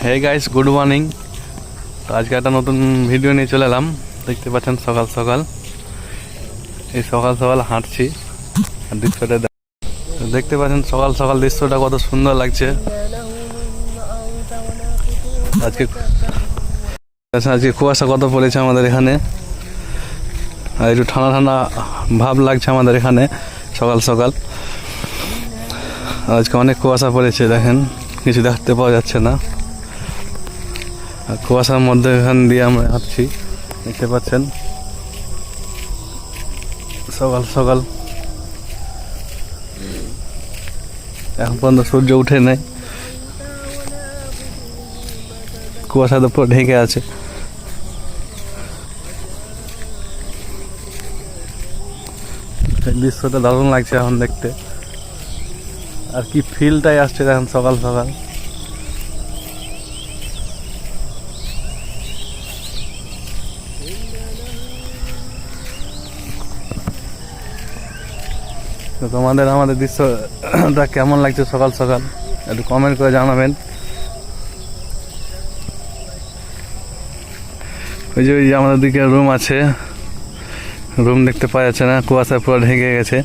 Hey guys, good morning. তো আজকে একটা নতুন ভিডিও নিয়ে চলে এলাম। দেখতে পাচ্ছেন সকাল সকাল এই সকাল সকাল হাঁটছি আর দৃশ্যটা দেখতে পাচ্ছেন। সকাল সকাল দৃশ্যটা কত সুন্দর লাগছে। আজকে আজকে কুয়াশা কত পড়েছে আমাদের এখানে, আর একটু ঠান্ডা ঠান্ডা ভাব লাগছে আমাদের এখানে সকাল সকাল। আজকে অনেক কুয়াশা পড়েছে, দেখেন কিছু দেখতে পাওয়া যাচ্ছে না। আর কুয়াশার মধ্যে এখান দিয়ে আমরা হাঁটছি, দেখতে পাচ্ছেন সকাল সকাল। এখন পর্যন্ত সূর্য উঠে নেই, কুয়াশার উপর ঢেকে আছে। দৃশ্যটা দারুণ লাগছে এখন দেখতে, আর কি ফিলটাই আসছে এখন সকাল সকাল। তো তোমাদের আমাদের দৃশ্যটা কেমন লাগছে সকাল সকাল একটু কমেন্ট করে জানাবেন। ওই যে আমাদের দিকে রুম আছে, রুম দেখতে পাওয়া যাচ্ছে না, কুয়াশায় পুরো ঢেকে গেছে।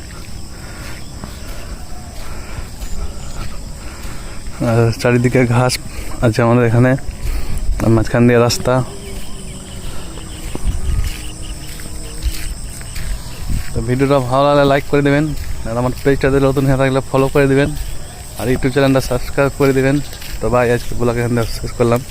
আর চারিদিকে ঘাস আছে আমাদের এখানে, মাঝখান দিয়ে রাস্তা। তো ভিডিওটা ভালো লাগলে লাইক করে দেবেন, আর আমার পেজটাতে নতুন হয়ে থাকলে ফলো করে দেবেন, আর ইউটিউব চ্যানেলটা সাবস্ক্রাইব করে দেবেন। তো ভাই, আজকে ব্লগ এখান থেকে শেষ করলাম।